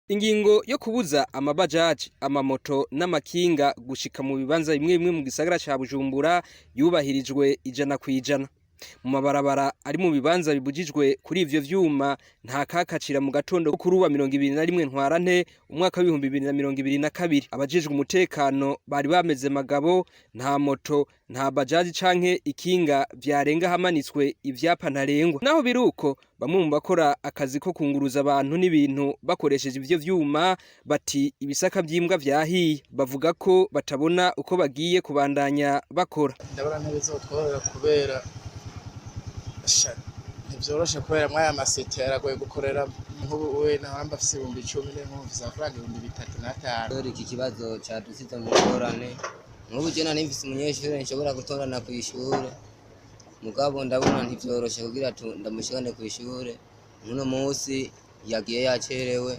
Ingingo yo kubuza amabajaji, amamoto n'amakinga gushika mu bibanza bimwe bimwe mu gisagara ca Bujumbura yubahirijwe 100%. Mu mabarabara ari mu bibanza bibujijwe kuri ivyo vyuma nta kakacira mu gatondo kuri uwa 21 ntwarante umwaka wa 2022. Abajejwe umutekano bari bameze magabo, nta moto nta bajaji canke ikinga vyarenga hamanitswe ivyapa ntarengwa. Naho biruko bamwe mu bakora akazi ko kunguruza abantu n'ibintu bakoresheje ivyo vyuma bati ibisaka vy'imbwa vyahiye, bavuga ko batabona uko bagiye kubandanya bakora. Ndabona ntibizotworera kubera ntivyoroshe kubera mwaya masete yaragoye gukorera nk'ubu we nahamba afise 10,000 n'inkumviza amafaranga 3,500. Dore iki kibazo cadusize mu ngorane nk'ubu je nari mfise umunyeshure nshobora gutorana kw'ishure mugabo ndabona ntivyoroshe kugira ndamushikane kw'ishure muno munsi yagiye yacerewe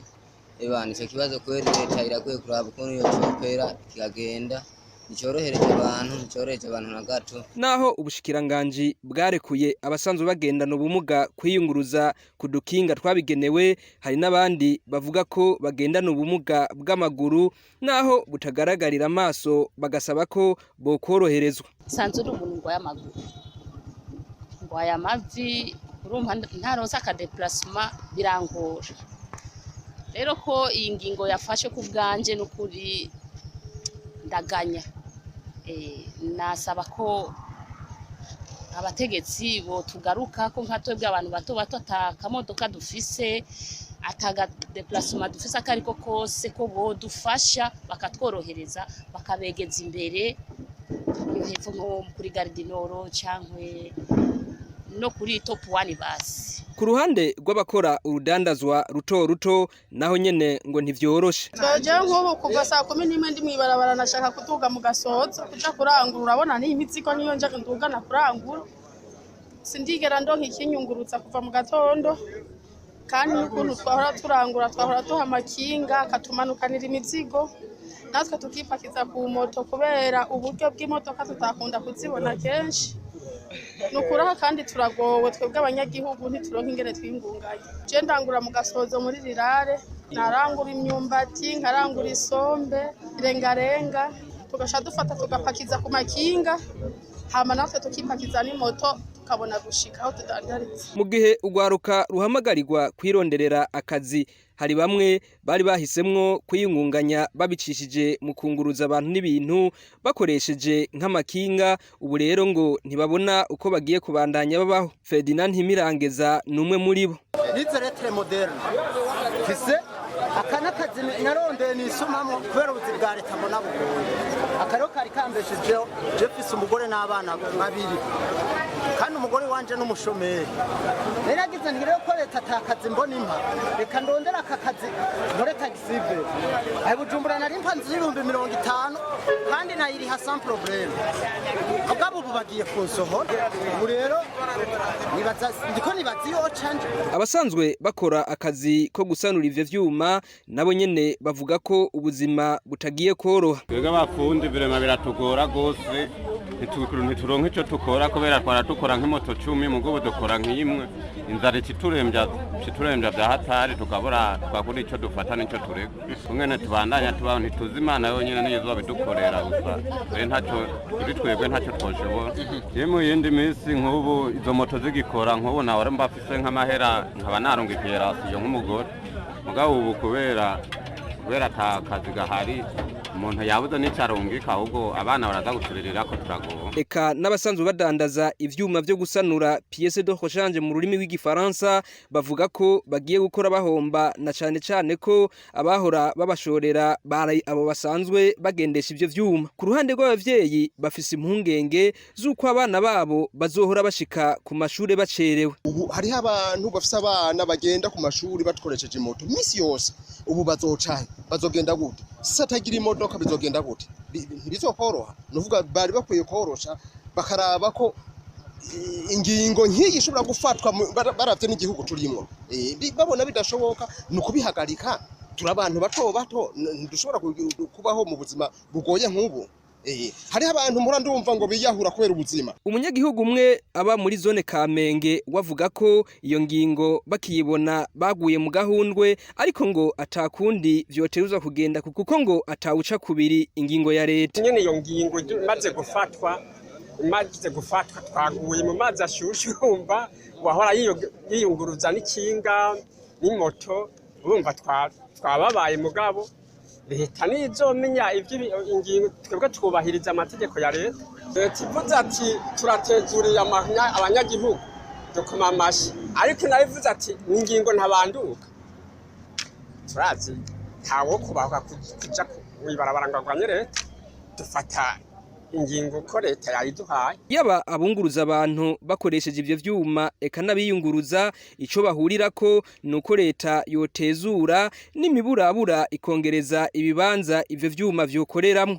nico kibazo kweri leta irakwiye kuraba ukuntu yocopera kikagenda nicorohereje abantu na gato. Naho ubushikiranganji bwarekuye abasanzwe bagendana ubumuga kwiyunguruza kudukinga twabigenewe, hari n'abandi bavuga ko bagendana ubumuga bw'amaguru naho butagaragarira amaso bagasaba ko bokoroherezwa. Sanzwe uri umuntu ngwaye amaguru, ngwaye amavi, urumva ntaronse akadeplacement birangora. Rero ko iyi ngingo yafashe ku bwanje n'ukuri ndaganya. Nasaba ko abategetsi bo tugaruka ko nka twebwe abantu bato bato atakamodoka dufise ataga deplacement dufise akariko kose ko bo dufasha bakatworohereza bakabegeza imbere iyo hepfo nko kuri Gare du Nord cankwe no kuri Top 1 basi. Ku ruhande rw'abakora urudandazwa ruto ruto naho nyene ngo ntivyoroshe. Twaje nk'ubu kuva saa 11 ndi mwibarabara nashaka kutuga mu Gasozo kuja kurangura, urabona ni imizigo niyo nje ndugana kurangura, sindigera ndonka ikinyungurutsa kuva mu gatondo, kandi n'ukuntu twahora turangura twahora tuha amakinga akatumanukanira imizigo natwe tukipakiza ku moto kubera uburyo bw'imodoka tutakunda kuzibona kenshi. Nukuraha kandi turagowe twebwe abanyagihugu ntituronka ingene twingunganye. Je ndangura mu Gasozo muri Rirare, narangura imyumbati, nkarangura isombe, irengarenga, tugasha dufata tugapakiza ku makinga, hama natwe tukipakiza n'imoto tukabona gushika aho tudandariza. Mu gihe ugwaruka ruhamagarirwa kwironderera akazi, hari bamwe bari bahisemwo kwiyungunganya babicishije mu kunguruza abantu n'ibintu bakoresheje nk'amakinga, ubu rero ngo ntibabona uko bagiye kubandanya babaho. Ferdinand Ntimirangeza numwe muri bo. Nize lettre moderne fise akana kazi narondeye nisomamo kubera ubuzi bwa leta mbona bugoye. Akarero kari kambeshejeho je fise umugore n'abana babiri kandi umugore wanje n'umushomeri. Neragize ntirero ko leta atakazi mbona impa reka ndondera aka kazi nkore taxive. Ayi Bujumbura nari mpa nzi 50 kandi nayiriha sans problème. Mugabo ubu bagiye kunsohora ubu rero ndiko nibazi yo canje. Abasanzwe bakora akazi ko gusanura ivyo vyuma nabo nyene bavuga ko ubuzima butagiye koroha. Twebwe abafundi birema biratugora gose, ntituronka ico tukora kubera twara dukora nk'imoto 10 mugabo dukora nk'imwe, inzara citurembya vya hatari tukabura twakora ico dufata n'ico tureka. Kumwene tubandanya tubaho ntituzi Imana yonyene niyo zobidukorera gusa twe ntaco turi twebwe ntaco twoshobora. Yemu yindi minsi nk'ubu izo moto zigikora nk'ubu nawe mbafise nk'amahera nkaba narunga ikirasiyo nk'umugore, mugabo ubu kubera ata kazi gahari umuntu yabuze n'icarungika ahubwo abana baraza gucuririra ko turagoba. Eka n'abasanzwe badandaza ivyuma vyo gusanura pièce de rechange mu rurimi rw'igifaransa bavuga ko bagiye gukora bahomba, na cane ko abahora babashorera bari abo basanzwe bagendesha ivyo vyuma. Ku ruhande rw'abavyeyi bafise impungenge z'uko abana babo bazohora bashika ku mashure bacerewe. Ubu hari abantu bafise abana bagenda ku mashuri batkoresheje moto misi yose, ubu bazogenda gute? Satagira imodoka bizogenda gute? Ntibizokoroha. Nuvuga bari bakwiye korosha bakaraba ko ingingo nk'iyi ishobora gufatwa baravye n'igihugu turimo. Babona bidashoboka nukubihagarika. Turi abantu bato ntidushobora kubaho mu buzima bugoye nk'ubu. hariho abantu mpora ndumva ngo biyahura kubera ubuzima. Umunyagihugu umwe aba muri zone Kamenge wavuga ko iyo ngingo bakiyibona baguye mu gahundwe ariko ngo atakundi vyoteruza kugenda kuko ngo atawuca kubiri ingingo ya leta. Nyene iyo ngingo imaze gufatwa twaguye mu mazi ashushe urumva wahora yiyunguruza n'ikinga n'imoto urumva twababaye mugabo leta nizomenya ingingo twebwe twubahiriza amategeko ya leta. Leta ivuze ati turatezuriye abanyagihugu dukoma amashi ariko nabivuze ati ingingo ntabanduka turazi ntawo kubahuka kuja mwibarabara ngagwanye leta dufata ingingo ko leta yayiduhaye. Yaba abunguruza abantu bakoresheje ivyo vyuma eka nabiyunguruza ico bahurirako nuko leta yotezura n'imiburabura ikongereza ibibanza ivyo vyuma vyokoreramwo.